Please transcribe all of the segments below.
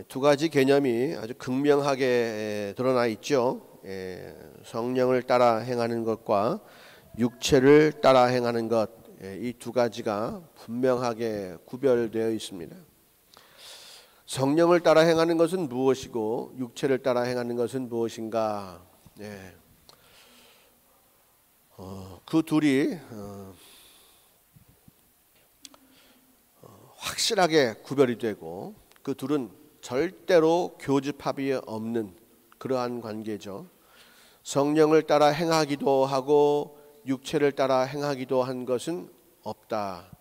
두 가지 개념이 아주 극명하게 드러나 있죠. 성령을 따라 행하는 것과 육체를 따라 행하는 것, 이 두 가지가 분명하게 구별되어 있습니다. 성령을 따라 행하는 것은 무엇이고 육체를 따라 행하는 것은 무엇인가? 그 둘이 확실하게 구별이 되고 그 둘은 절대로 교집합이 없는 그러한 관계죠. 성령을 따라 행하기도 하고 육체를 따라 행하기도 한 것은 없다.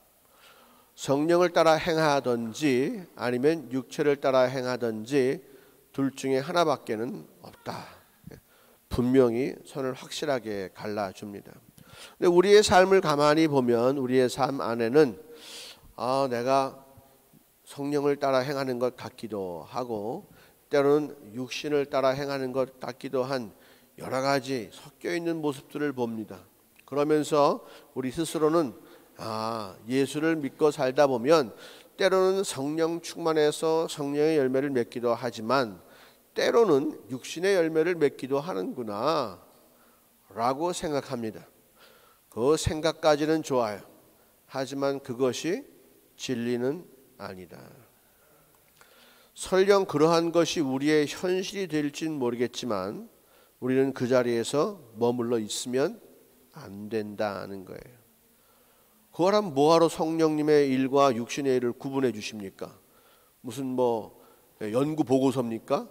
성령을 따라 행하든지 아니면 육체를 따라 행하든지 둘 중에 하나밖에는 없다. 분명히 선을 확실하게 갈라줍니다. 근데 우리의 삶을 가만히 보면 우리의 삶 안에는 내가 성령을 따라 행하는 것 같기도 하고 때로는 육신을 따라 행하는 것 같기도 한 여러 가지 섞여 있는 모습들을 봅니다. 그러면서 우리 스스로는 예수를 믿고 살다 보면 때로는 성령 충만해서 성령의 열매를 맺기도 하지만 때로는 육신의 열매를 맺기도 하는구나 라고 생각합니다. 그 생각까지는 좋아요. 하지만 그것이 진리는 아니다. 설령 그러한 것이 우리의 현실이 될지는 모르겠지만 우리는 그 자리에서 머물러 있으면 안 된다는 거예요. 그거라면 뭐하러 성령님의 일과 육신의 일을 구분해 주십니까? 무슨 연구 보고서입니까?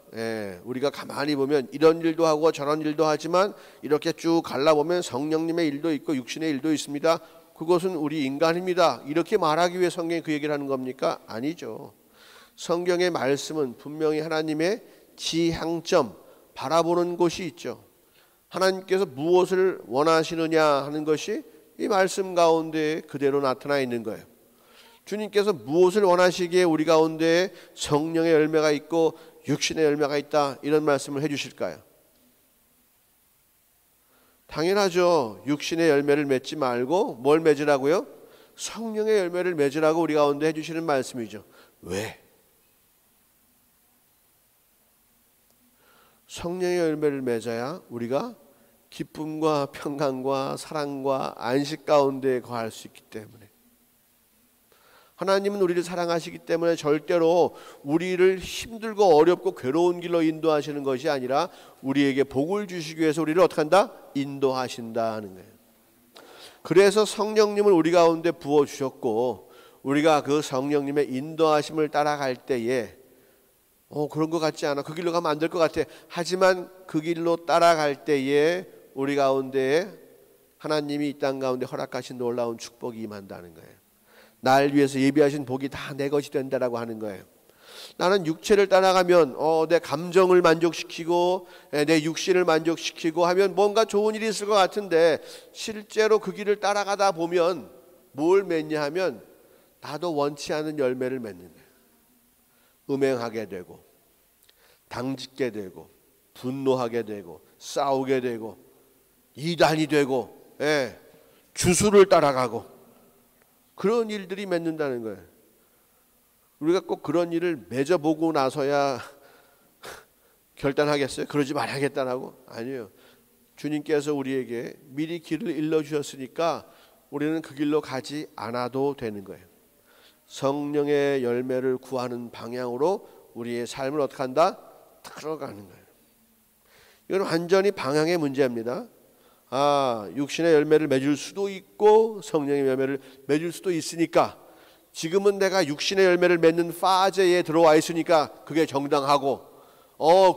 우리가 가만히 보면 이런 일도 하고 저런 일도 하지만 이렇게 쭉 갈라보면 성령님의 일도 있고 육신의 일도 있습니다. 그것은 우리 인간입니다. 이렇게 말하기 위해 성경이 그 얘기를 하는 겁니까? 아니죠. 성경의 말씀은 분명히 하나님의 지향점, 바라보는 곳이 있죠. 하나님께서 무엇을 원하시느냐 하는 것이 이 말씀 가운데 그대로 나타나 있는 거예요. 주님께서 무엇을 원하시기에 우리 가운데 성령의 열매가 있고 육신의 열매가 있다 이런 말씀을 해주실까요? 당연하죠. 육신의 열매를 맺지 말고 뭘 맺으라고요? 성령의 열매를 맺으라고 우리 가운데 해주시는 말씀이죠. 왜? 성령의 열매를 맺어야 우리가 기쁨과 평강과 사랑과 안식 가운데 거할 수 있기 때문에 하나님은 우리를 사랑하시기 때문에 절대로 우리를 힘들고 어렵고 괴로운 길로 인도하시는 것이 아니라 우리에게 복을 주시기 위해서 우리를 어떻게 한다? 인도하신다는 거예요. 그래서 성령님을 우리 가운데 부어주셨고 우리가 그 성령님의 인도하심을 따라갈 때에 그런 것 같지 않아. 그 길로 가면 안 될 것 같아. 하지만 그 길로 따라갈 때에 우리 가운데에 하나님이 이 땅 가운데 허락하신 놀라운 축복이 임한다는 거예요. 날 위해서 예비하신 복이 다 내 것이 된다라고 하는 거예요. 나는 육체를 따라가면 내 감정을 만족시키고 내 육신을 만족시키고 하면 뭔가 좋은 일이 있을 것 같은데 실제로 그 길을 따라가다 보면 뭘 맺냐 하면 나도 원치 않은 열매를 맺는 거예요. 음행하게 되고 당짓게 되고 분노하게 되고 싸우게 되고 이단이 되고 주술을 따라가고 그런 일들이 맺는다는 거예요. 우리가 꼭 그런 일을 맺어보고 나서야 결단하겠어요? 그러지 말아야겠다라고? 아니에요. 주님께서 우리에게 미리 길을 일러주셨으니까 우리는 그 길로 가지 않아도 되는 거예요. 성령의 열매를 구하는 방향으로 우리의 삶을 어떻게 한다? 틀어가는 거예요. 이건 완전히 방향의 문제입니다. 육신의 열매를 맺을 수도 있고 성령의 열매를 맺을 수도 있으니까 지금은 내가 육신의 열매를 맺는 파제에 들어와 있으니까 그게 정당하고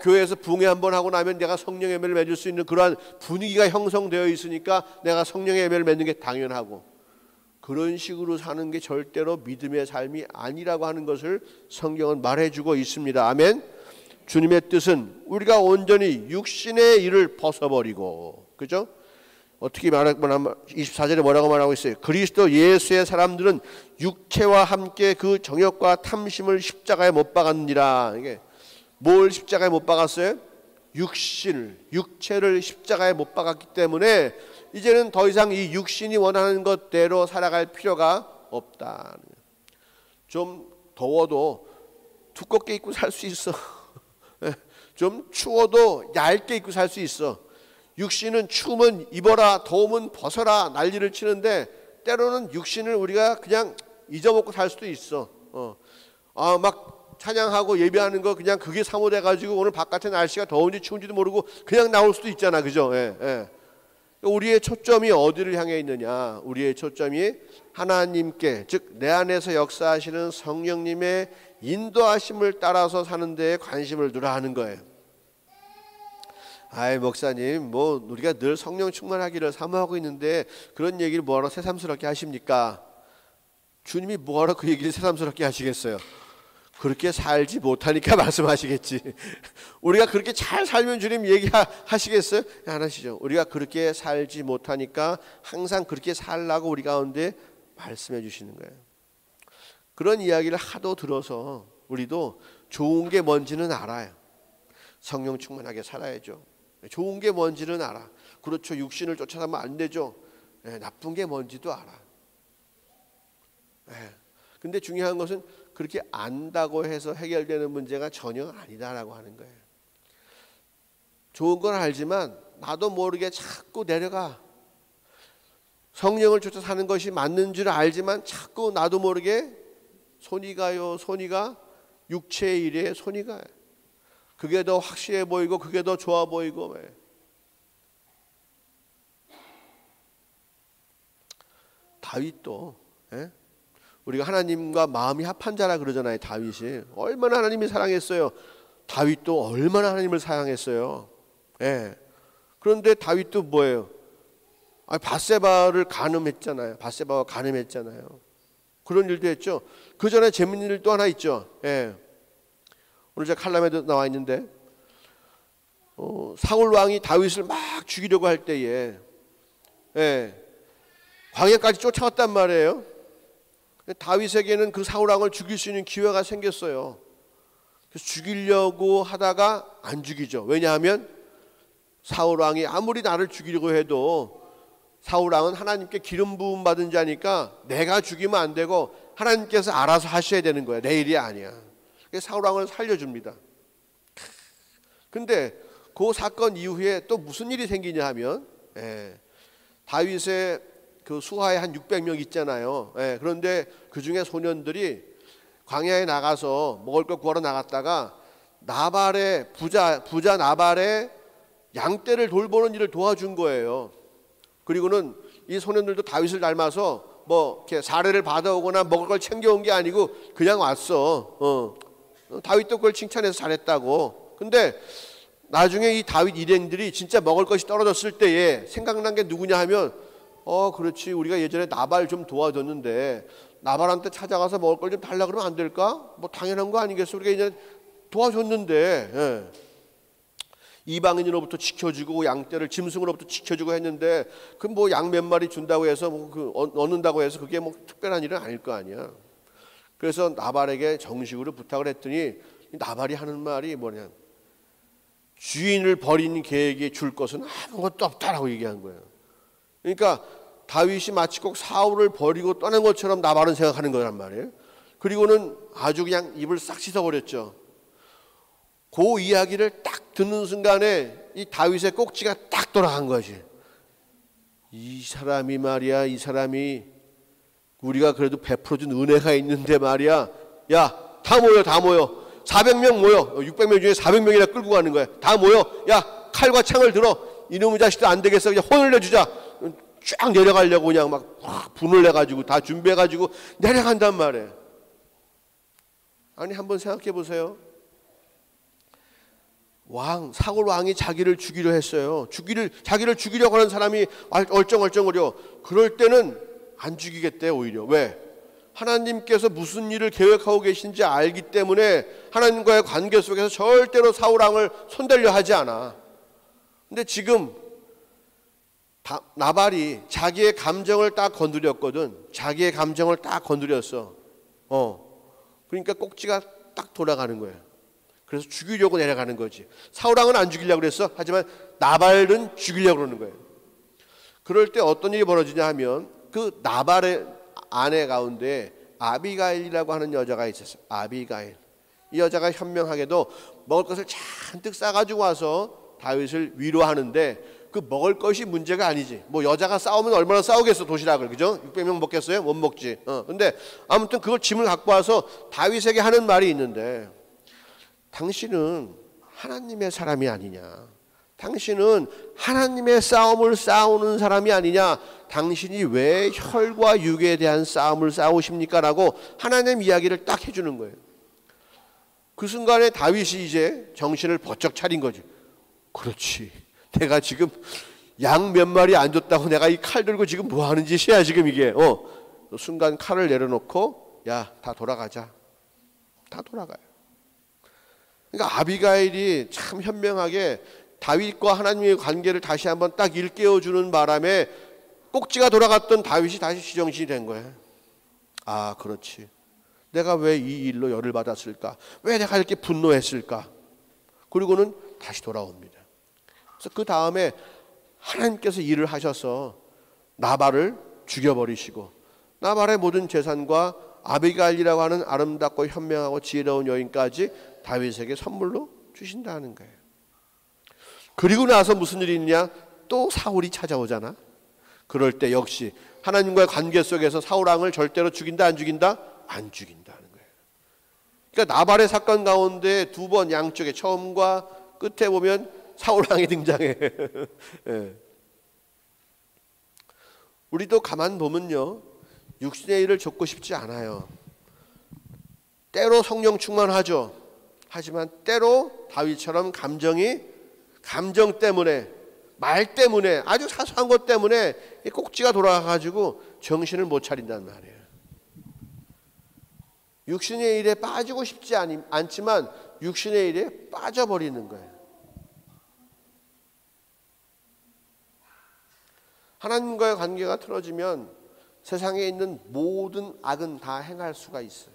교회에서 붕괴 한번 하고 나면 내가 성령의 열매를 맺을 수 있는 그러한 분위기가 형성되어 있으니까 내가 성령의 열매를 맺는 게 당연하고 그런 식으로 사는 게 절대로 믿음의 삶이 아니라고 하는 것을 성경은 말해주고 있습니다. 아멘. 주님의 뜻은 우리가 온전히 육신의 일을 벗어버리고, 그죠? 어떻게 말하면 24절에 뭐라고 말하고 있어요? 그리스도 예수의 사람들은 육체와 함께 그 정욕과 탐심을 십자가에 못 박았느니라. 이게 뭘 십자가에 못 박았어요? 육체를 십자가에 못 박았기 때문에 이제는 더 이상 이 육신이 원하는 것대로 살아갈 필요가 없다. 좀 더워도 두껍게 입고 살 수 있어. 좀 추워도 얇게 입고 살 수 있어. 육신은 추우면 입어라, 더우면 벗어라 난리를 치는데 때로는 육신을 우리가 그냥 잊어먹고 살 수도 있어. 막 찬양하고 예배하는 거 그냥 그게 사모돼 가지고 오늘 바깥에 날씨가 더운지 추운지도 모르고 그냥 나올 수도 있잖아, 그죠? 우리의 초점이 어디를 향해 있느냐? 우리의 초점이 하나님께, 즉 내 안에서 역사하시는 성령님의 인도하심을 따라서 사는 데에 관심을 두라 하는 거예요. 아이 목사님, 뭐 우리가 늘 성령 충만하기를 사모하고 있는데 그런 얘기를 뭐하러 새삼스럽게 하십니까? 주님이 뭐하러 그 얘기를 새삼스럽게 하시겠어요? 그렇게 살지 못하니까 말씀하시겠지. 우리가 그렇게 잘 살면 주님 얘기하시겠어요? 안 하시죠. 우리가 그렇게 살지 못하니까 항상 그렇게 살라고 우리 가운데 말씀해 주시는 거예요. 그런 이야기를 하도 들어서 우리도 좋은 게 뭔지는 알아요. 성령 충만하게 살아야죠. 좋은 게 뭔지는 알아. 그렇죠. 육신을 쫓아가면 안 되죠. 나쁜 게 뭔지도 알아. 근데 중요한 것은 그렇게 안다고 해서 해결되는 문제가 전혀 아니다라고 하는 거예요. 좋은 건 알지만 나도 모르게 자꾸 내려가. 성령을 쫓아 사는 것이 맞는 줄 알지만 자꾸 나도 모르게 손이 가요. 손이가 육체의 일에 손이 가요. 그게 더 확실해 보이고 그게 더 좋아 보이고. 다윗도 우리가 하나님과 마음이 합한 자라 그러잖아요. 다윗이 얼마나 하나님이 사랑했어요. 다윗도 얼마나 하나님을 사랑했어요. 그런데 다윗도 뭐예요? 밧세바를 간음했잖아요. 밧세바와 간음했잖아요. 그런 일도 했죠. 그 전에 재밌는 일도 하나 있죠. 오늘 제가 칼럼에도 나와 있는데 사울 왕이 다윗을 막 죽이려고 할 때에 광야까지 쫓아왔단 말이에요. 다윗에게는 그 사울 왕을 죽일 수 있는 기회가 생겼어요. 그래서 죽이려고 하다가 안 죽이죠. 왜냐하면 사울 왕이 아무리 나를 죽이려고 해도 사울 왕은 하나님께 기름 부음 받은 자니까 내가 죽이면 안 되고 하나님께서 알아서 하셔야 되는 거예요. 내 일이 아니야. 그래서 사울 왕을 살려줍니다. 근데 그 사건 이후에 또 무슨 일이 생기냐 하면 다윗의 그 수하에 한 600명 있잖아요. 그런데 그 중에 소년들이 광야에 나가서 먹을 걸 구하러 나갔다가 나발의 부자 나발의 양떼를 돌보는 일을 도와준 거예요. 그리고는 이 소년들도 다윗을 닮아서 뭐 이렇게 사례를 받아오거나 먹을 걸 챙겨온 게 아니고 그냥 왔어. 다윗도 그걸 칭찬해서 잘했다고. 근데 나중에 이 다윗 일행들이 진짜 먹을 것이 떨어졌을 때에 생각난 게 누구냐 하면 그렇지, 우리가 예전에 나발 좀 도와줬는데 나발한테 찾아가서 먹을 걸 좀 달라 그러면 안 될까? 뭐 당연한 거 아니겠어? 우리가 이제 도와줬는데 이방인으로부터 지켜주고 양떼를 짐승으로부터 지켜주고 했는데 그 뭐 양 몇 마리 준다고 해서 얻는다고 해서 그게 뭐 특별한 일은 아닐 거 아니야. 그래서 나발에게 정식으로 부탁을 했더니 나발이 하는 말이 뭐냐, 주인을 버린 개에게 줄 것은 아무것도 없다라고 얘기한 거예요. 그러니까 다윗이 마치 꼭 사울을 버리고 떠난 것처럼 나발은 생각하는 거란 말이에요. 그리고는 아주 그냥 입을 싹 씻어버렸죠. 그 이야기를 딱 듣는 순간에 이 다윗의 꼭지가 딱 돌아간 거지. 이 사람이 말이야, 이 사람이 우리가 그래도 베풀어준 은혜가 있는데 말이야, 야 다 모여 400명 모여, 600명 중에 400명이나 끌고 가는 거야. 다 모여, 야 칼과 창을 들어, 이놈의 자식들 안 되겠어, 그냥 혼을 내주자. 쫙 내려가려고 그냥 막 분을 내가지고 다 준비해가지고 내려간단 말이에요. 아니 한번 생각해 보세요. 사울 왕이 자기를 죽이려 했어요. 자기를 죽이려고 하는 사람이 얼쩡얼쩡거려. 그럴 때는 안 죽이겠대 오히려. 왜? 하나님께서 무슨 일을 계획하고 계신지 알기 때문에 하나님과의 관계 속에서 절대로 사울 왕을 손대려 하지 않아. 근데 지금 나발이 자기의 감정을 딱 건드렸거든. 자기의 감정을 딱 건드렸어. 그러니까 꼭지가 딱 돌아가는 거예요. 그래서 죽이려고 내려가는 거지. 사울 왕은 안 죽이려고 그랬어. 하지만 나발은 죽이려고 그러는 거예요. 그럴 때 어떤 일이 벌어지냐 하면 그 나발의 아내 가운데 아비가일이라고 하는 여자가 있었어요. 아비가일. 이 여자가 현명하게도 먹을 것을 잔뜩 싸가지고 와서 다윗을 위로하는데 그 먹을 것이 문제가 아니지. 뭐 여자가 싸우면 얼마나 싸우겠어, 도시락을. 그죠? 600명 먹겠어요? 못 먹지. 근데 아무튼 그걸 짐을 갖고 와서 다윗에게 하는 말이 있는데, 당신은 하나님의 사람이 아니냐, 당신은 하나님의 싸움을 싸우는 사람이 아니냐, 당신이 왜 혈과 육에 대한 싸움을 싸우십니까? 라고 하나님 이야기를 딱 해주는 거예요. 그 순간에 다윗이 이제 정신을 번쩍 차린 거지. 그렇지, 내가 지금 양 몇 마리 안 줬다고 내가 이 칼 들고 지금 뭐 하는 짓이야 지금 이게. 순간 칼을 내려놓고, 야, 다 돌아가자. 다 돌아가요. 그러니까 아비가일이 참 현명하게 다윗과 하나님의 관계를 다시 한번 딱 일깨워주는 바람에 꼭지가 돌아갔던 다윗이 다시 시정신이 된 거예요. 아, 그렇지, 내가 왜 이 일로 열을 받았을까, 왜 내가 이렇게 분노했을까. 그리고는 다시 돌아옵니다. 그래서 그 다음에 하나님께서 일을 하셔서 나발을 죽여버리시고 나발의 모든 재산과 아비가일이라고 하는 아름답고 현명하고 지혜로운 여인까지 다윗에게 선물로 주신다는 거예요. 그리고 나서 무슨 일이 있냐, 또 사울이 찾아오잖아. 그럴 때 역시 하나님과의 관계 속에서 사울 왕을 절대로 죽인다 안 죽인다? 안 죽인다는 거예요. 그러니까 나발의 사건 가운데 두 번 양쪽에 처음과 끝에 보면 사울 왕이 등장해. 예. 우리도 가만 보면요, 육신의 일을 좇고 싶지 않아요. 때로 성령 충만하죠. 하지만 때로 다윗처럼 감정 때문에, 말 때문에, 아주 사소한 것 때문에 꼭지가 돌아가가지고 정신을 못 차린단 말이에요. 육신의 일에 빠지고 싶지 않지만 육신의 일에 빠져버리는 거예요. 하나님과의 관계가 틀어지면 세상에 있는 모든 악은 다 행할 수가 있어요.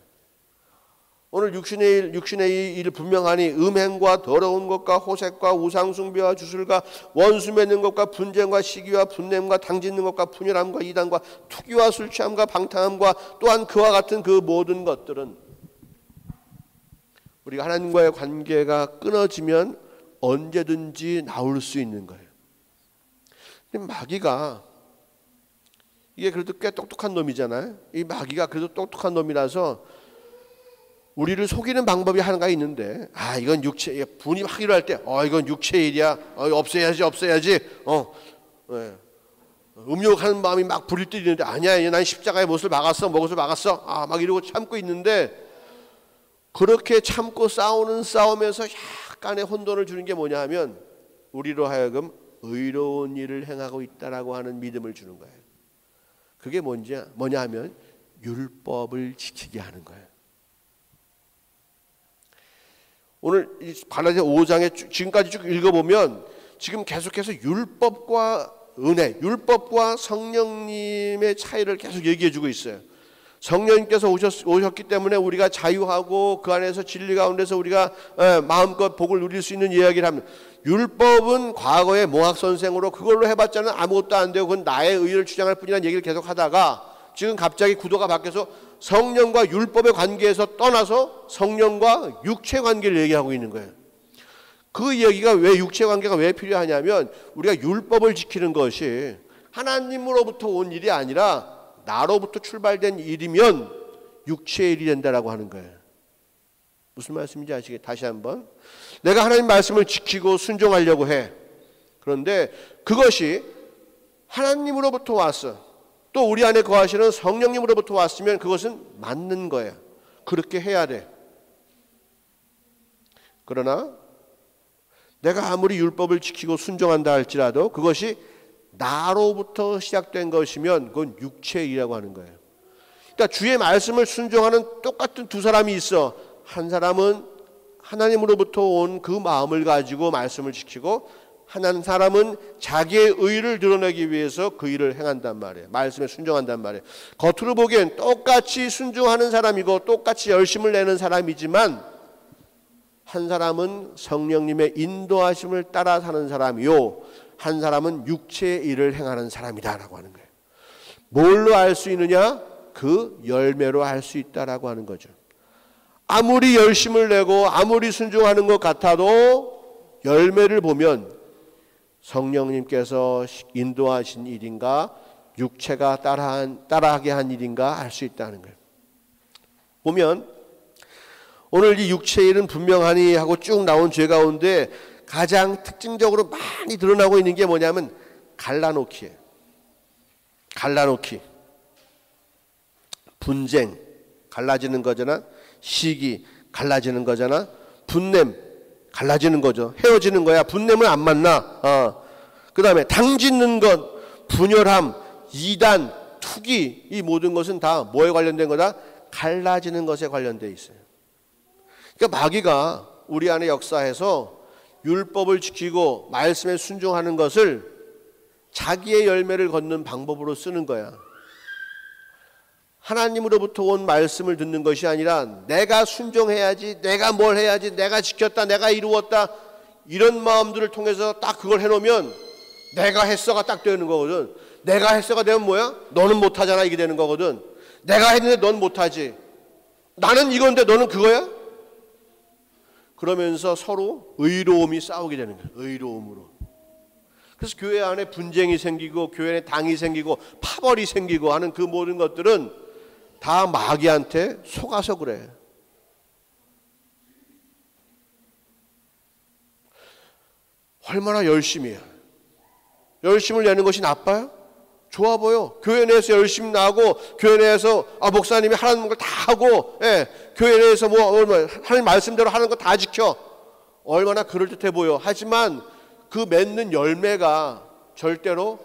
오늘 육신의 일을 분명하니 음행과 더러운 것과 호색과 우상숭배와 주술과 원수 맺는 것과 분쟁과 시기와 분냄과 당짓는 것과 분열함과 이단과 투기와 술취함과 방탕함과 또한 그와 같은 그 모든 것들은 우리가 하나님과의 관계가 끊어지면 언제든지 나올 수 있는 거예요. 근데 마귀가, 이게 그래도 꽤 똑똑한 놈이잖아요. 이 마귀가 그래도 똑똑한 놈이라서 우리를 속이는 방법이 하나가 있는데, 이건 육체, 분이 확 일어날 때, 이건 육체의 일이야, 없애야지. 네. 음욕하는 마음이 막 부릴 때 있는데, 아니야, 난 십자가의 못을 막았어. 막 이러고 참고 있는데, 그렇게 참고 싸우는 싸움에서 약간의 혼돈을 주는 게 뭐냐 하면, 우리로 하여금 의로운 일을 행하고 있다라고 하는 믿음을 주는 거예요. 그게 뭐냐 하면 율법을 지키게 하는 거예요. 오늘 갈라디아 5장에 지금까지 쭉 읽어보면 지금 계속해서 율법과 은혜, 율법과 성령님의 차이를 계속 얘기해주고 있어요. 성령님께서 오셨기 때문에 우리가 자유하고 그 안에서 진리 가운데서 우리가 마음껏 복을 누릴 수 있는 이야기를 합니다. 율법은 과거의 몽학선생으로 그걸로 해봤자는 아무것도 안 되고 그건 나의 의를 주장할 뿐이라는 얘기를 계속 하다가 지금 갑자기 구도가 바뀌어서 성령과 율법의 관계에서 떠나서 성령과 육체 관계를 얘기하고 있는 거예요. 그 이야기가 왜 육체 관계가 왜 필요하냐면 우리가 율법을 지키는 것이 하나님으로부터 온 일이 아니라 나로부터 출발된 일이면 육체의 일이 된다라고 하는 거예요. 무슨 말씀인지 아시겠어요? 다시 한번. 내가 하나님 말씀을 지키고 순종하려고 해. 그런데 그것이 하나님으로부터 왔어. 또 우리 안에 거하시는 성령님으로부터 왔으면 그것은 맞는 거예요. 그렇게 해야 돼. 그러나 내가 아무리 율법을 지키고 순종한다 할지라도 그것이 나로부터 시작된 것이면 그건 육체의 일이라고 하는 거예요. 그러니까 주의 말씀을 순종하는 똑같은 두 사람이 있어. 한 사람은 하나님으로부터 온 그 마음을 가지고 말씀을 지키고 한 사람은 자기의 의를 드러내기 위해서 그 일을 행한단 말이에요. 말씀에 순종한단 말이에요. 겉으로 보기엔 똑같이 순종하는 사람이고 똑같이 열심을 내는 사람이지만 한 사람은 성령님의 인도하심을 따라 사는 사람이요 한 사람은 육체의 일을 행하는 사람이다라고 하는 거예요. 뭘로 알 수 있느냐? 그 열매로 알 수 있다라고 하는 거죠. 아무리 열심을 내고 아무리 순종하는 것 같아도 열매를 보면 성령님께서 인도하신 일인가 육체가 따라하게 한 일인가 알 수 있다는 거예요. 보면 오늘 이 육체의 일은 분명하니 하고 쭉 나온 죄 가운데 가장 특징적으로 많이 드러나고 있는 게 뭐냐면 갈라놓기예요. 갈라놓기. 분쟁, 갈라지는 거잖아. 시기, 갈라지는 거잖아. 분냄, 갈라지는 거죠. 헤어지는 거야. 분냄은 안 만나. 그 다음에 당짓는 것, 분열함, 이단, 투기, 이 모든 것은 다 뭐에 관련된 거다? 갈라지는 것에 관련되어 있어요. 그러니까 마귀가 우리 안에 역사해서 율법을 지키고 말씀에 순종하는 것을 자기의 열매를 걷는 방법으로 쓰는 거야. 하나님으로부터 온 말씀을 듣는 것이 아니라 내가 순종해야지, 내가 뭘 해야지, 내가 지켰다, 내가 이루었다, 이런 마음들을 통해서 딱 그걸 해놓으면 내가 했어가 딱 되는 거거든. 내가 했어가 되면 뭐야? 너는 못하잖아, 이게 되는 거거든. 내가 했는데 넌 못하지. 나는 이건데 너는 그거야? 그러면서 서로 의로움이 싸우게 되는 거야. 의로움으로. 그래서 교회 안에 분쟁이 생기고 교회 안에 당이 생기고 파벌이 생기고 하는 그 모든 것들은 다 마귀한테 속아서 그래. 얼마나 열심히야. 열심을 내는 것이 나빠요? 좋아 보여. 교회 내에서 열심히 나고 교회 내에서 목사님이 하라는 걸 다 하고 교회 내에서 하나님 말씀대로 하는 거 다 지켜. 얼마나 그럴듯해 보여. 하지만 그 맺는 열매가 절대로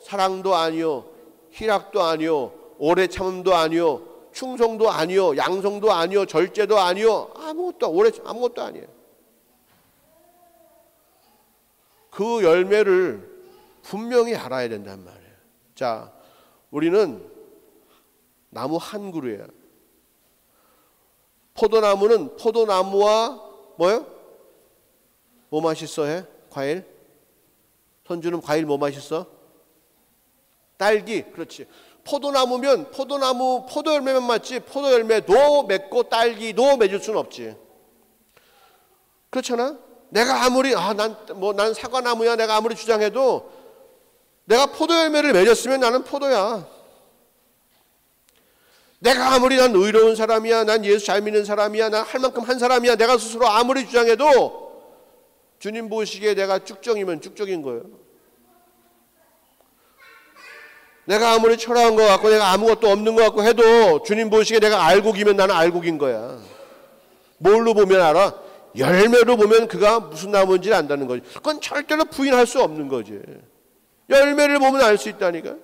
사랑도 아니요, 희락도 아니요, 오래 참음도 아니요, 충성도 아니요, 양성도 아니요, 절제도 아니요, 아무것도 아니에요. 그 열매를 분명히 알아야 된단 말이에요. 자, 우리는 나무 한 그루예요. 포도나무는 포도나무와 뭐요? 뭐 맛있어 해? 과일? 손주는 과일 뭐 맛있어? 딸기. 그렇지. 포도나무면 포도 열매만 맞지 포도 열매도 맺고 딸기도 맺을 수는 없지. 그렇잖아? 내가 아무리 난 사과나무야 내가 아무리 주장해도 내가 포도 열매를 맺었으면 나는 포도야. 내가 아무리 난 의로운 사람이야, 난 예수 잘 믿는 사람이야, 난 할 만큼 한 사람이야, 내가 스스로 아무리 주장해도 주님 보시기에 내가 쭉정이면 쭉정인 거예요. 내가 아무리 초라한 것 같고 내가 아무것도 없는 것 같고 해도 주님 보시기에 내가 알곡이면 나는 알곡인 거야. 뭘로 보면 알아? 열매로 보면 그가 무슨 나무인지 안다는 거지. 그건 절대로 부인할 수 없는 거지. 열매를 보면 알 수 있다니까.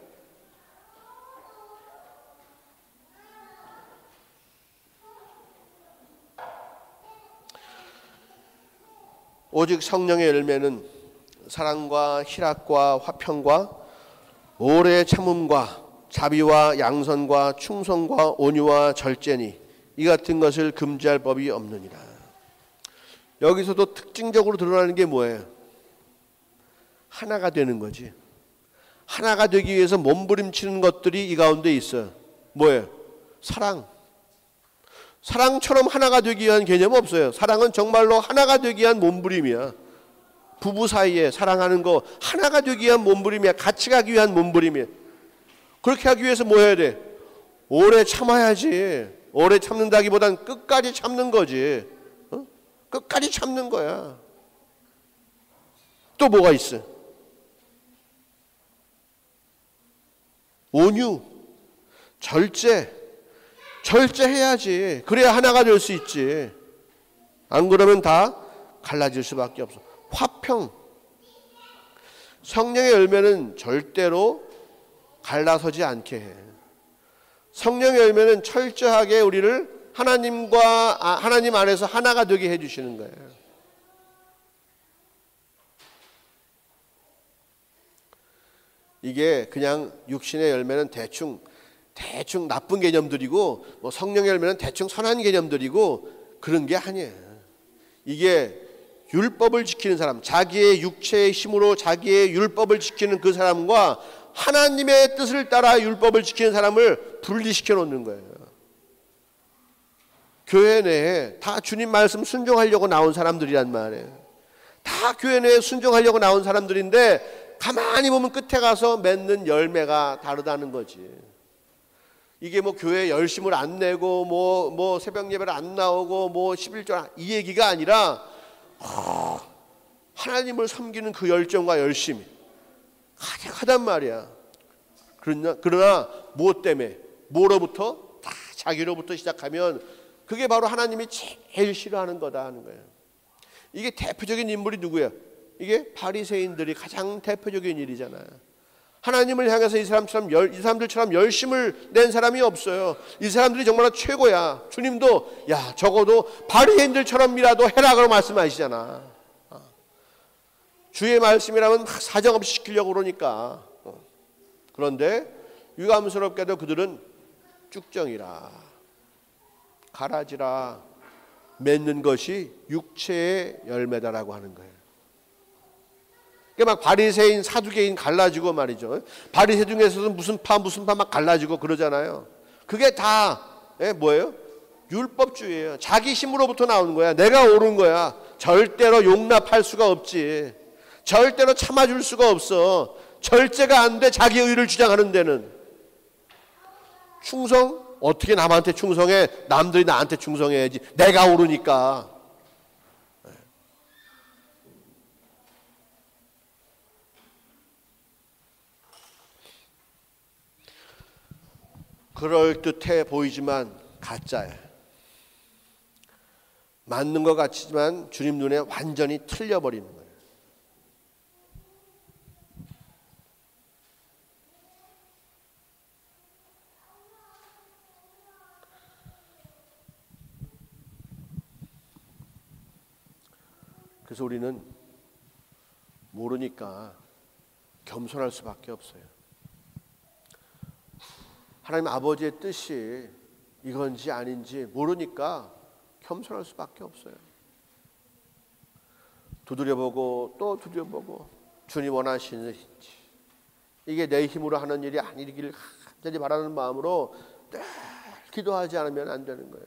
오직 성령의 열매는 사랑과 희락과 화평과 오래 참음과 자비와 양선과 충성과 온유와 절제니 이 같은 것을 금지할 법이 없느니라. 여기서도 특징적으로 드러나는 게 뭐예요? 하나가 되는 거지. 하나가 되기 위해서 몸부림치는 것들이 이 가운데 있어요. 뭐예요? 사랑. 사랑처럼 하나가 되기 위한 개념 없어요. 사랑은 정말로 하나가 되기 위한 몸부림이야. 부부 사이에 사랑하는 거 하나가 되기 위한 몸부림이야. 같이 가기 위한 몸부림이야. 그렇게 하기 위해서 뭐 해야 돼? 오래 참아야지. 오래 참는다기보단 끝까지 참는 거지. 끝까지 참는 거야. 또 뭐가 있어? 온유, 절제해야지. 그래야 하나가 될 수 있지. 안 그러면 다 갈라질 수밖에 없어. 화평. 성령의 열매는 절대로 갈라서지 않게 해. 성령의 열매는 철저하게 우리를 하나님 안에서 하나가 되게 해주시는 거예요. 이게 그냥 육신의 열매는 대충 나쁜 개념들이고 성령의 열매는 대충 선한 개념들이고 그런 게 아니에요. 이게 율법을 지키는 사람, 자기의 육체의 힘으로 자기의 율법을 지키는 그 사람과 하나님의 뜻을 따라 율법을 지키는 사람을 분리시켜 놓는 거예요. 교회 내에 다 주님 말씀 순종하려고 나온 사람들이란 말이에요. 다 교회 내에 순종하려고 나온 사람들인데 가만히 보면 끝에 가서 맺는 열매가 다르다는 거지. 이게 뭐 교회 열심을 안 내고 뭐 새벽 예배를 안 나오고 뭐 11조 이 얘기가 아니라 하나님을 섬기는 그 열정과 열심이 가득하단 말이야. 그러나 무엇 때문에? 뭐로부터? 다 자기로부터 시작하면 그게 바로 하나님이 제일 싫어하는 거다 하는 거예요. 이게 대표적인 인물이 누구야? 이게 바리새인들이 가장 대표적인 일이잖아요. 하나님을 향해서 이 사람들처럼 열심을 낸 사람이 없어요. 이 사람들이 정말 최고야. 주님도 야 적어도 바리새인들처럼이라도 해라고 말씀하시잖아. 주의 말씀이라면 사정없이 시키려고 그러니까. 그런데 유감스럽게도 그들은 쭉정이라 가라지라 맺는 것이 육체의 열매다라고 하는 거예요. 막 바리새인 사두개인 갈라지고 말이죠. 바리새 중에서도 무슨 파 막 갈라지고 그러잖아요. 그게 다 뭐예요? 율법주의예요. 자기 힘으로부터 나오는 거야. 내가 옳은 거야. 절대로 용납할 수가 없지. 절대로 참아줄 수가 없어. 절제가 안 돼. 자기 의를 주장하는 데는. 충성? 어떻게 남한테 충성해? 남들이 나한테 충성해야지. 내가 옳으니까. 그럴듯해 보이지만 가짜야. 맞는 것 같지만 주님 눈에 완전히 틀려버리는 거예요. 그래서 우리는 모르니까 겸손할 수밖에 없어요. 하나님 아버지의 뜻이 이건지 아닌지 모르니까 겸손할 수밖에 없어요. 두드려보고 또 두드려보고 주님 원하시는지 이게 내 힘으로 하는 일이 아니기를 간절히 바라는 마음으로 늘 기도하지 않으면 안 되는 거예요.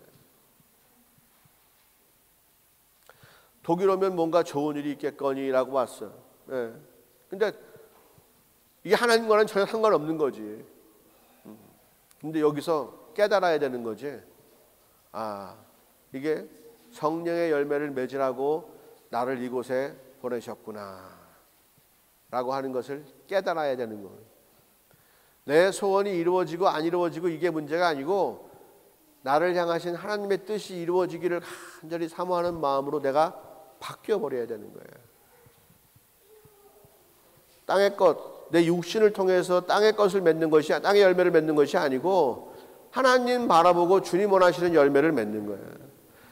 독일 오면 뭔가 좋은 일이 있겠거니라고 왔어요. 근데 이게 하나님과는 전혀 상관없는 거지. 근데 여기서 깨달아야 되는 거지. 이게 성령의 열매를 맺으라고 나를 이곳에 보내셨구나 라고 하는 것을 깨달아야 되는 거예요. 내 소원이 이루어지고 안 이루어지고 이게 문제가 아니고 나를 향하신 하나님의 뜻이 이루어지기를 간절히 사모하는 마음으로 내가 바뀌어버려야 되는 거예요. 땅의 것, 내 육신을 통해서 땅의 것을 맺는 것이, 땅의 열매를 맺는 것이 아니고 하나님 바라보고 주님 원하시는 열매를 맺는 거예요.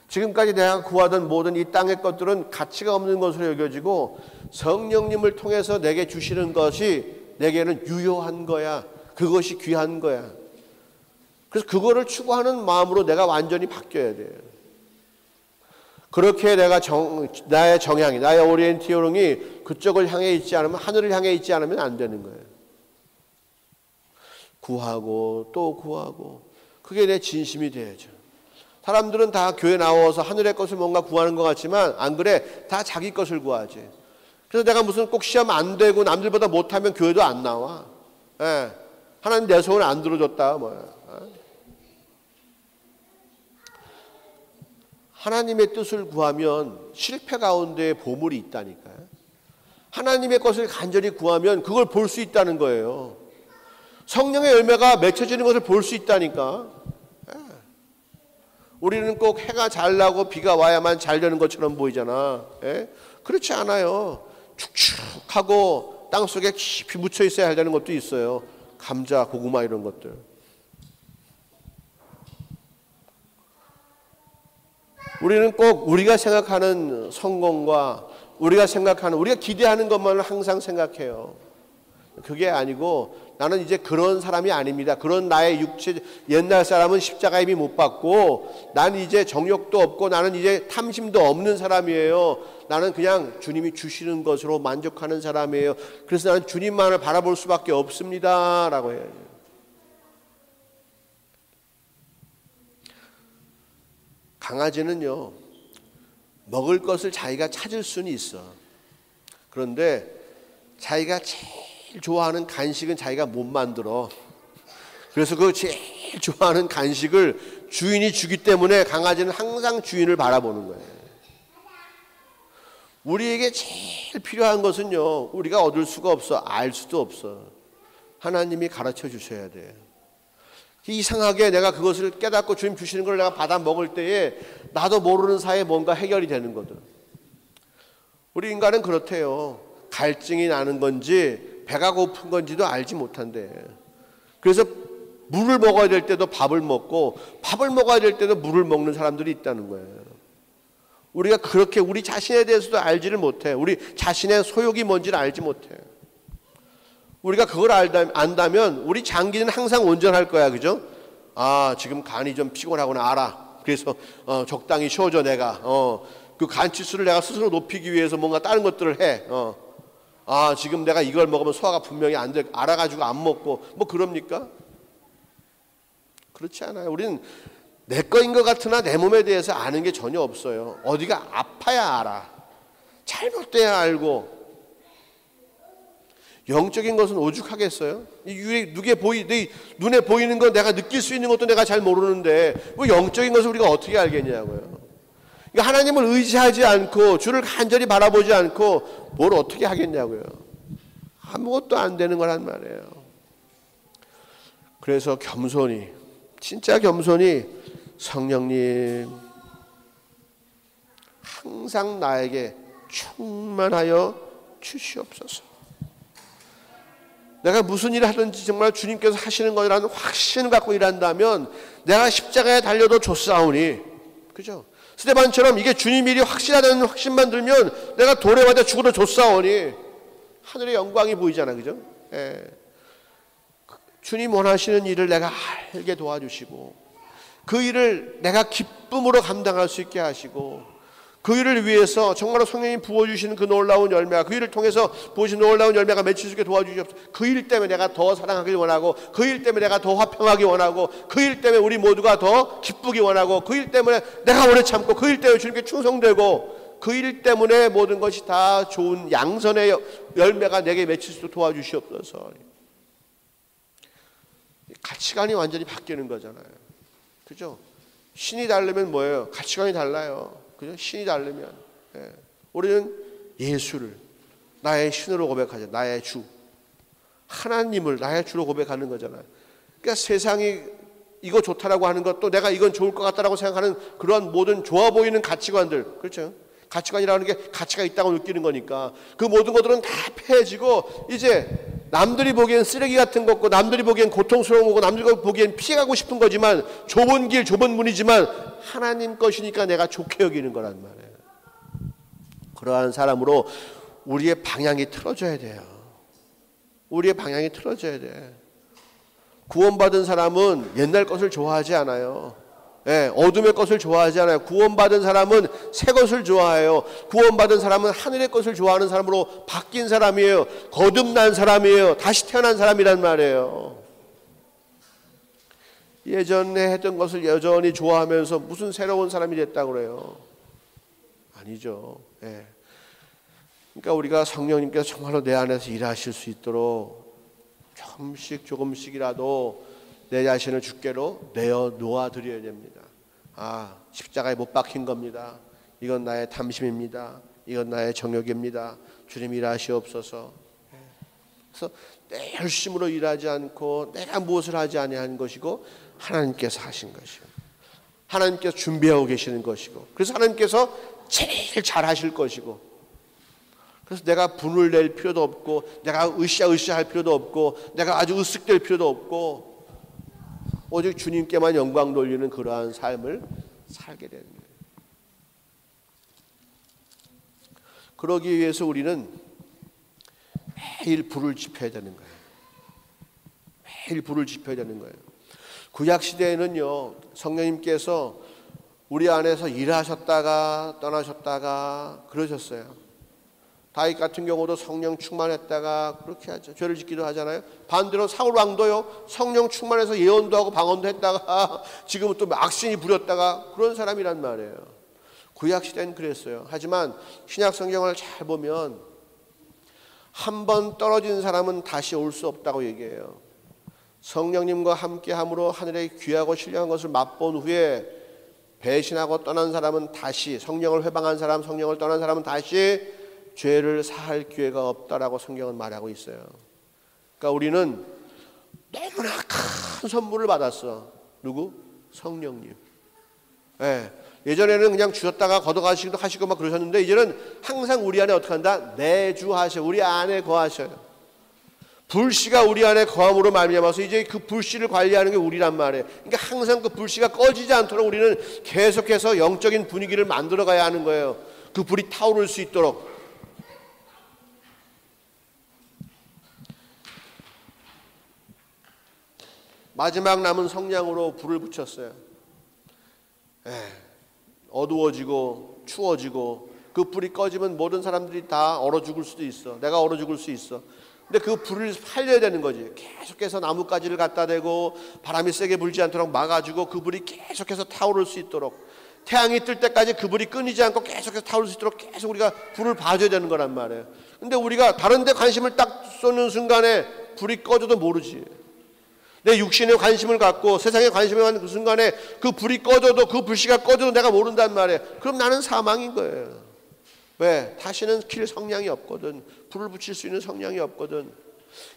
지금까지 내가 구하던 모든 이 땅의 것들은 가치가 없는 것으로 여겨지고 성령님을 통해서 내게 주시는 것이 내게는 유효한 거야. 그것이 귀한 거야. 그래서 그거를 추구하는 마음으로 내가 완전히 바뀌어야 돼요. 그렇게 내가 나의 정향이, 나의 오리엔티어링이 그쪽을 향해 있지 않으면, 하늘을 향해 있지 않으면 안 되는 거예요. 구하고 또 구하고 그게 내 진심이 돼야죠. 사람들은 다 교회 나와서 하늘의 것을 뭔가 구하는 것 같지만 안 그래. 다 자기 것을 구하지. 그래서 내가 무슨 꼭 시험 안 되고 남들보다 못하면 교회도 안 나와. 하나님 내 소원을 안 들어줬다 뭐야. 하나님의 뜻을 구하면 실패 가운데 보물이 있다니까요. 하나님의 것을 간절히 구하면 그걸 볼 수 있다는 거예요. 성령의 열매가 맺혀지는 것을 볼 수 있다니까. 우리는 꼭 해가 잘 나고 비가 와야만 잘 되는 것처럼 보이잖아. 그렇지 않아요. 축축하고 땅속에 깊이 묻혀 있어야 되는 것도 있어요. 감자, 고구마 이런 것들. 우리는 꼭 우리가 생각하는 성공과 우리가 기대하는 것만을 항상 생각해요. 그게 아니고 나는 이제 그런 사람이 아닙니다. 그런 나의 육체, 옛날 사람은 십자가 이미 못 받고 나는 이제 정욕도 없고 나는 이제 탐심도 없는 사람이에요. 나는 그냥 주님이 주시는 것으로 만족하는 사람이에요. 그래서 나는 주님만을 바라볼 수밖에 없습니다 라고 해요. 강아지는요, 먹을 것을 자기가 찾을 수는 있어. 그런데 자기가 제일 좋아하는 간식은 자기가 못 만들어. 그래서 그 제일 좋아하는 간식을 주인이 주기 때문에 강아지는 항상 주인을 바라보는 거예요. 우리에게 제일 필요한 것은요, 우리가 얻을 수가 없어. 알 수도 없어. 하나님이 가르쳐 주셔야 돼. 이상하게 내가 그것을 깨닫고 주님 주시는 걸 내가 받아 먹을 때에 나도 모르는 사이에 뭔가 해결이 되는 거든. 우리 인간은 그렇대요. 갈증이 나는 건지 배가 고픈 건지도 알지 못한대. 그래서 물을 먹어야 될 때도 밥을 먹고 밥을 먹어야 될 때도 물을 먹는 사람들이 있다는 거예요. 우리가 그렇게 우리 자신에 대해서도 알지를 못해. 우리 자신의 소욕이 뭔지를 알지 못해. 우리가 그걸 안다면 우리 장기는 항상 온전할 거야. 그죠? 아, 지금 간이 좀 피곤하구나 알아. 그래서 적당히 쉬어줘 내가. 그 간 치수를 내가 스스로 높이기 위해서 뭔가 다른 것들을 해. 아, 지금 내가 이걸 먹으면 소화가 분명히 안 돼. 알아가지고 안 먹고 뭐 그럽니까? 그렇지 않아요. 우리는 내 거인 것 같으나 내 몸에 대해서 아는 게 전혀 없어요. 어디가 아파야 알아. 잘못돼야 알고. 영적인 것은 오죽하겠어요? 눈에 보이는 건 내가 느낄 수 있는 것도 내가 잘 모르는데 뭐 영적인 것을 우리가 어떻게 알겠냐고요. 그러니까 하나님을 의지하지 않고 주를 간절히 바라보지 않고 뭘 어떻게 하겠냐고요. 아무것도 안 되는 거란 말이에요. 그래서 겸손히, 진짜 겸손히 성령님 항상 나에게 충만하여 주시옵소서. 내가 무슨 일을 하든지 정말 주님께서 하시는 거라는 확신을 갖고 일한다면 내가 십자가에 달려도 좋사오니, 그죠? 스데반처럼 이게 주님 일이 확실하다는 확신만 들면 내가 돌에 맞아 죽어도 좋사오니 하늘의 영광이 보이잖아, 그죠? 예. 주님 원하시는 일을 내가 알게 도와주시고 그 일을 내가 기쁨으로 감당할 수 있게 하시고 그 일을 위해서 정말로 성령님 부어주시는 그 놀라운 열매가, 그 일을 통해서 부어주신 놀라운 열매가 맺힐 수 있게 도와주시옵소서. 그 일 때문에 내가 더 사랑하길 원하고 그 일 때문에 내가 더 화평하기 원하고 그 일 때문에 우리 모두가 더 기쁘기 원하고 그 일 때문에 내가 오래 참고 그 일 때문에 주님께 충성되고 그 일 때문에 모든 것이 다 좋은 양선의 열매가 내게 맺힐 수 있도록 도와주시옵소서. 가치관이 완전히 바뀌는 거잖아요. 그죠? 신이 다르면 뭐예요? 가치관이 달라요. 그죠? 신이 다르면. 예. 우리는 예수를 나의 신으로 고백하죠. 나의 주. 하나님을 나의 주로 고백하는 거잖아요. 그러니까 세상이 이거 좋다라고 하는 것, 또 내가 이건 좋을 것 같다라고 생각하는 그런 모든 좋아 보이는 가치관들. 그렇죠? 가치관이라는 게 가치가 있다고 느끼는 거니까 그 모든 것들은 다 폐해지고 이제 남들이 보기엔 쓰레기 같은 거고 남들이 보기엔 고통스러운 거고 남들이 보기엔 피해가고 싶은 거지만 좁은 길 좁은 문이지만 하나님 것이니까 내가 좋게 여기는 거란 말이에요. 그러한 사람으로 우리의 방향이 틀어져야 돼요. 우리의 방향이 틀어져야 돼. 구원받은 사람은 옛날 것을 좋아하지 않아요. 예, 어둠의 것을 좋아하지 않아요. 구원받은 사람은 새 것을 좋아해요. 구원받은 사람은 하늘의 것을 좋아하는 사람으로 바뀐 사람이에요. 거듭난 사람이에요. 다시 태어난 사람이란 말이에요. 예전에 했던 것을 여전히 좋아하면서 무슨 새로운 사람이 됐다고 그래요. 아니죠. 예. 그러니까 우리가 성령님께서 정말로 내 안에서 일하실 수 있도록 조금씩이라도 내 자신을 주께로 내어 놓아 드려야 됩니다. 아, 십자가에 못 박힌 겁니다. 이건 나의 탐심입니다. 이건 나의 정욕입니다. 주님 일하시옵소서. 그래서 내 열심으로 일하지 않고 내가 무엇을 하지 아니한 것이고 하나님께서 하신 것이고 하나님께서 준비하고 계시는 것이고 그래서 하나님께서 제일 잘 하실 것이고 그래서 내가 분을 낼 필요도 없고 내가 으쌰으쌰 할 필요도 없고 내가 아주 으쓱될 필요도 없고 오직 주님께만 영광 돌리는 그러한 삶을 살게 되는 거예요. 그러기 위해서 우리는 매일 불을 지펴야 되는 거예요. 매일 불을 지펴야 되는 거예요. 구약시대에는요, 성령님께서 우리 안에서 일하셨다가 떠나셨다가 그러셨어요. 다윗 같은 경우도 성령 충만했다가 그렇게 하죠. 죄를 짓기도 하잖아요. 반대로 사울 왕도요, 성령 충만해서 예언도 하고 방언도 했다가 지금은 또 악신이 부렸다가 그런 사람이란 말이에요. 구약 시대는 그랬어요. 하지만 신약 성경을 잘 보면 한 번 떨어진 사람은 다시 올 수 없다고 얘기해요. 성령님과 함께함으로 하늘에 귀하고 신령한 것을 맛본 후에 배신하고 떠난 사람은 다시, 성령을 회방한 사람, 성령을 떠난 사람은 다시 죄를 사할 기회가 없다라고 성경은 말하고 있어요. 그러니까 우리는 너무나 큰 선물을 받았어. 누구? 성령님. 예. 예전에는 그냥 주셨다가 걷어가시기도 하시고 막 그러셨는데 이제는 항상 우리 안에 어떻게 한다? 내주하셔. 우리 안에 거하셔요. 불씨가 우리 안에 거함으로 말미암아서 이제 그 불씨를 관리하는 게 우리란 말이에요. 그러니까 항상 그 불씨가 꺼지지 않도록 우리는 계속해서 영적인 분위기를 만들어 가야 하는 거예요. 그 불이 타오를 수 있도록. 마지막 남은 성냥으로 불을 붙였어요. 어두워지고 추워지고 그 불이 꺼지면 모든 사람들이 다 얼어 죽을 수도 있어. 내가 얼어 죽을 수 있어. 근데 그 불을 살려야 되는 거지. 계속해서 나뭇가지를 갖다 대고 바람이 세게 불지 않도록 막아주고 그 불이 계속해서 타오를 수 있도록, 태양이 뜰 때까지 그 불이 끊이지 않고 계속해서 타오를 수 있도록 계속 우리가 불을 봐줘야 되는 거란 말이에요. 근데 우리가 다른 데 관심을 딱 쏟는 순간에 불이 꺼져도 모르지. 내 육신에 관심을 갖고 세상에 관심을 갖는 그 순간에 그 불이 꺼져도, 그 불씨가 꺼져도 내가 모른단 말이에요. 그럼 나는 사망인 거예요. 왜? 다시는 킬 성량이 없거든. 불을 붙일 수 있는 성량이 없거든.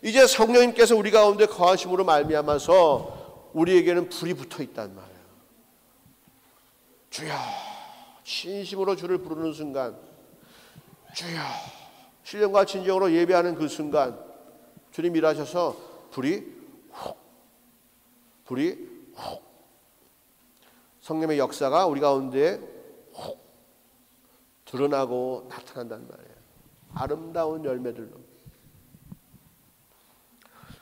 이제 성령님께서 우리 가운데 거하심으로 말미암아서 우리에게는 불이 붙어 있단 말이에요. 주여, 진심으로 주를 부르는 순간, 주여, 신령과 진정으로 예배하는 그 순간 주님 일하셔서 불이 성령의 역사가 우리 가운데 드러나고 나타난단 말이에요. 아름다운 열매들로.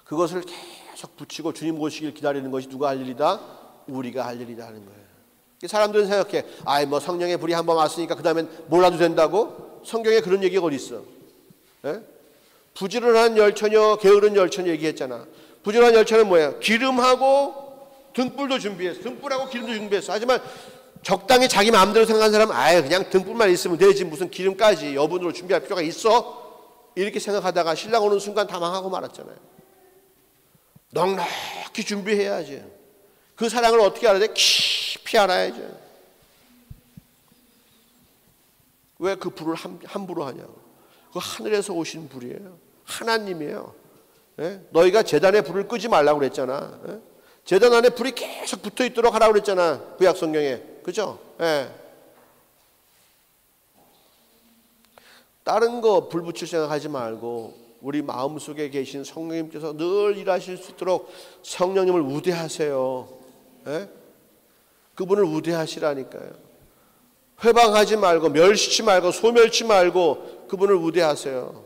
그것을 계속 붙이고 주님 오시길 기다리는 것이 누가 할 일이다? 우리가 할 일이다 하는 거예요. 사람들은 생각해, 뭐 성령의 불이 한번 왔으니까 그 다음엔 몰라도 된다고? 성경에 그런 얘기가 어디 있어? 부지런한 열처녀, 게으른 열처녀 얘기했잖아. 부지런한 열처는 뭐예요? 기름하고 등불도 준비했어. 등불하고 기름도 준비했어. 하지만 적당히 자기 마음대로 생각하는 사람은 그냥 등불만 있으면 되지 무슨 기름까지 여분으로 준비할 필요가 있어? 이렇게 생각하다가 신랑 오는 순간 다 망하고 말았잖아요. 넉넉히 준비해야지. 그 사랑을 어떻게 알아야 돼? 깊이 알아야죠. 왜 그 불을 함부로 하냐고. 그 하늘에서 오신 불이에요. 하나님이에요. 너희가 제단에 불을 끄지 말라고 그랬잖아. 제단 안에 불이 계속 붙어 있도록 하라고 그랬잖아. 구약 성경에. 그죠? 다른 거 불 붙일 생각하지 말고 우리 마음속에 계신 성령님께서 늘 일하실 수 있도록 성령님을 우대하세요. 그분을 우대하시라니까요. 회방하지 말고 멸시치 말고 소멸치 말고 그분을 우대하세요.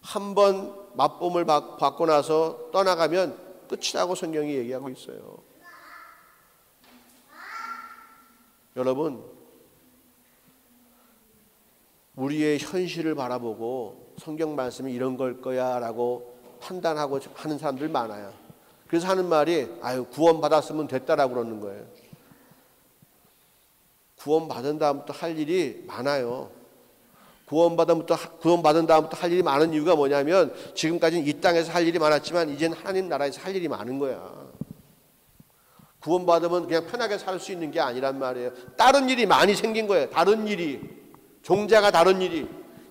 한번 맛봄을 받고 나서 떠나가면 끝이라고 성경이 얘기하고 있어요. 여러분, 우리의 현실을 바라보고 성경 말씀이 이런 걸 거야 라고 판단하고 하는 사람들 많아요. 그래서 하는 말이 구원 받았으면 됐다라고 그러는 거예요. 구원 받은 다음부터 할 일이 많아요. 구원 받은 다음부터 할 일이 많은 이유가 뭐냐면 지금까지는 이 땅에서 할 일이 많았지만 이제는 하나님 나라에서 할 일이 많은 거야. 구원 받으면 그냥 편하게 살 수 있는 게 아니란 말이에요. 다른 일이 많이 생긴 거예요. 다른 일이. 종자가 다른 일이.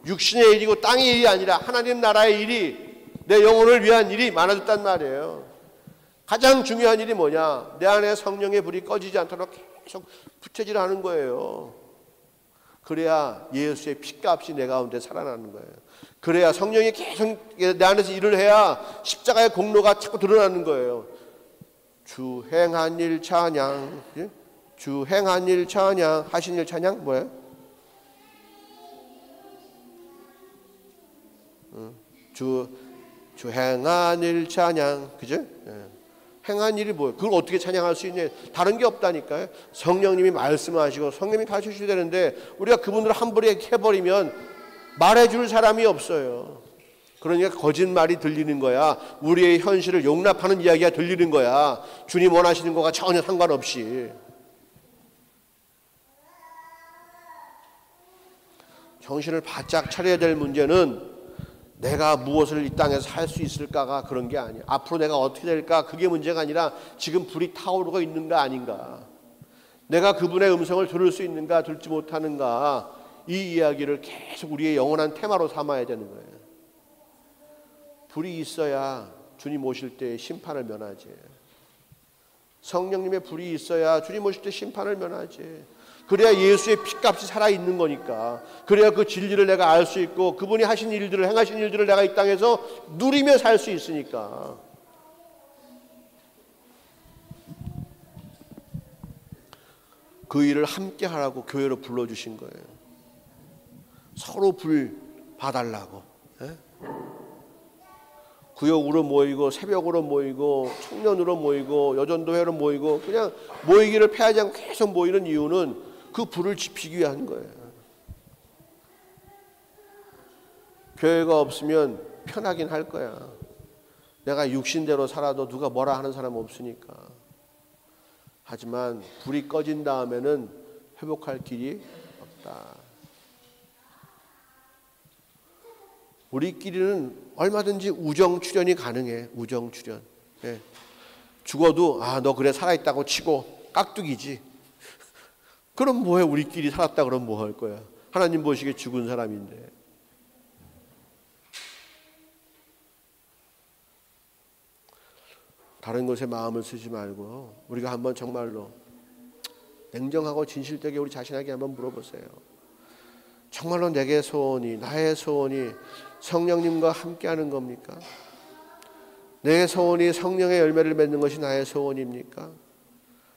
육신의 일이고 땅의 일이 아니라 하나님 나라의 일이, 내 영혼을 위한 일이 많아졌단 말이에요. 가장 중요한 일이 뭐냐? 내 안에 성령의 불이 꺼지지 않도록 계속 부채질하는 거예요. 그래야 예수의 피값이 내 가운데 살아나는 거예요. 그래야 성령이 계속 내 안에서 일을 해야 십자가의 공로가 자꾸 드러나는 거예요. 주 행한 일 찬양, 주 행한 일 찬양, 하신 일 찬양 뭐예요? 주 행한 일 찬양, 그죠? 행한 일이 뭐예요? 그걸 어떻게 찬양할 수 있냐? 다른 게 없다니까요. 성령님이 말씀하시고 성령님이 가르쳐 주셔야 되는데 우리가 그분을 함부로 해버리면 말해줄 사람이 없어요. 그러니까 거짓말이 들리는 거야. 우리의 현실을 용납하는 이야기가 들리는 거야. 주님 원하시는 거가 전혀 상관없이. 정신을 바짝 차려야 될 문제는 내가 무엇을 이 땅에서 할 수 있을까가 그런 게 아니야. 앞으로 내가 어떻게 될까 그게 문제가 아니라 지금 불이 타오르고 있는가 아닌가, 내가 그분의 음성을 들을 수 있는가 듣지 못하는가, 이 이야기를 계속 우리의 영원한 테마로 삼아야 되는 거예요. 불이 있어야 주님 오실 때 심판을 면하지. 성령님의 불이 있어야 주님 오실 때 심판을 면하지. 그래야 예수의 피값이 살아있는 거니까. 그래야 그 진리를 내가 알 수 있고 그분이 하신 일들을, 행하신 일들을 내가 이 땅에서 누리며 살 수 있으니까. 그 일을 함께 하라고 교회로 불러주신 거예요. 서로 불 봐달라고. 구역으로 모이고 새벽으로 모이고 청년으로 모이고 여전도회로 모이고 그냥 모이기를 패하지 않고 계속 모이는 이유는 그 불을 지피기 위한 거예요. 교회가 없으면 편하긴 할 거야. 내가 육신대로 살아도 누가 뭐라 하는 사람 없으니까. 하지만 불이 꺼진 다음에는 회복할 길이 없다. 우리끼리는 얼마든지 우정 출연이 가능해. 우정 출연. 예. 죽어도 너 그래 살아있다고 치고 깍두기지. 그럼 뭐해? 우리끼리 살았다 그러면 뭐 할 거야? 하나님 보시기에 죽은 사람인데. 다른 것에 마음을 쓰지 말고 우리가 한번 정말로 냉정하고 진실되게 우리 자신에게 한번 물어보세요. 정말로 내게 소원이, 나의 소원이 성령님과 함께하는 겁니까? 내 소원이 성령의 열매를 맺는 것이 나의 소원입니까?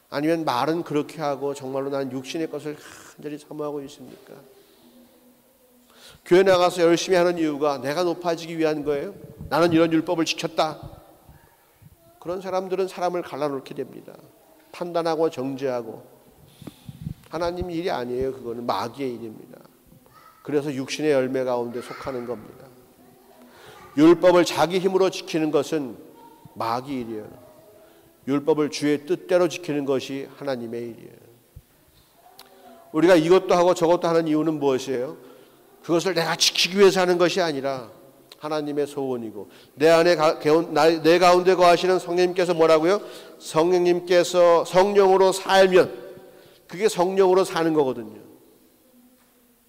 아니면 말은 그렇게 하고 정말로 난 육신의 것을 간절히 사모하고 있습니까? 교회 나가서 열심히 하는 이유가 내가 높아지기 위한 거예요? 나는 이런 율법을 지켰다. 그런 사람들은 사람을 갈라놓게 됩니다. 판단하고 정죄하고. 하나님 일이 아니에요. 그거는 마귀의 일입니다. 그래서 육신의 열매 가운데 속하는 겁니다. 율법을 자기 힘으로 지키는 것은 마귀 일이에요. 율법을 주의 뜻대로 지키는 것이 하나님의 일이에요. 우리가 이것도 하고 저것도 하는 이유는 무엇이에요? 그것을 내가 지키기 위해서 하는 것이 아니라 하나님의 소원이고, 내 가운데 거하시는 성령님께서 뭐라고요? 성령님께서 성령으로 살면, 그게 성령으로 사는 거거든요.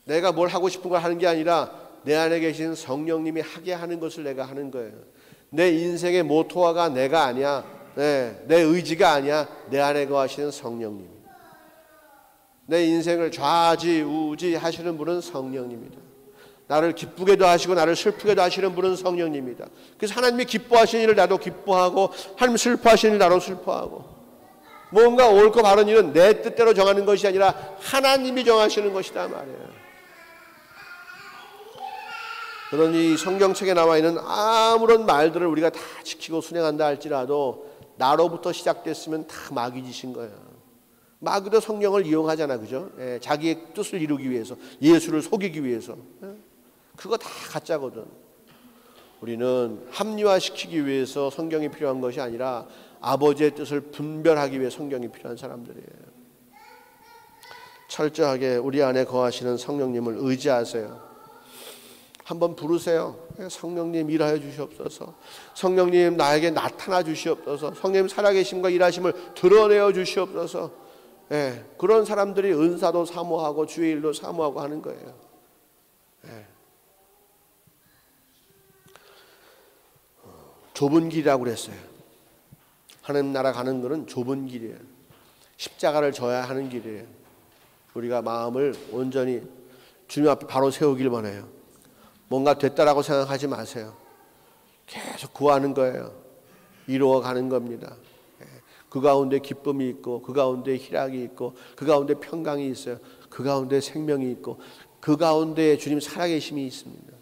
내가 뭘 하고 싶은 걸 하는 게 아니라 내 안에 계신 성령님이 하게 하는 것을 내가 하는 거예요. 내 인생의 모토화가 내가 아니야. 내 의지가 아니야. 내 안에 거하시는 성령님. 내 인생을 좌지우지 하시는 분은 성령님이다. 나를 기쁘게도 하시고 나를 슬프게도 하시는 분은 성령님이다. 그래서 하나님이 기뻐하시는 일을 나도 기뻐하고, 하나님 슬퍼하시는 일을 나도 슬퍼하고, 뭔가 옳고 바른 일은 내 뜻대로 정하는 것이 아니라 하나님이 정하시는 것이다 말이에요. 그러니 성경책에 나와 있는 아무런 말들을 우리가 다 지키고 순행한다 할지라도 나로부터 시작됐으면 다 마귀 짓인 거야. 마귀도 성령을 이용하잖아, 그죠? 자기의 뜻을 이루기 위해서, 예수를 속이기 위해서. 그거 다 가짜거든. 우리는 합리화시키기 위해서 성경이 필요한 것이 아니라 아버지의 뜻을 분별하기 위해 성경이 필요한 사람들이에요. 철저하게 우리 안에 거하시는 성령님을 의지하세요. 한번 부르세요. 성령님 일하여 주시옵소서. 성령님 나에게 나타나 주시옵소서. 성령님 살아계심과 일하심을 드러내어 주시옵소서. 그런 사람들이 은사도 사모하고 주의 일도 사모하고 하는 거예요. 좁은 길이라고 그랬어요. 하나님 나라 가는 것은 좁은 길이에요. 십자가를 져야 하는 길이에요. 우리가 마음을 온전히 주님 앞에 바로 세우길 원해요. 뭔가 됐다라고 생각하지 마세요. 계속 구하는 거예요. 이루어가는 겁니다. 그 가운데 기쁨이 있고, 그 가운데 희락이 있고, 그 가운데 평강이 있어요. 그 가운데 생명이 있고, 그 가운데 주님 살아계심이 있습니다.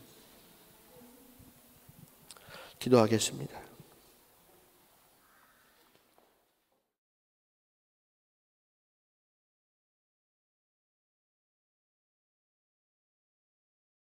기도하겠습니다.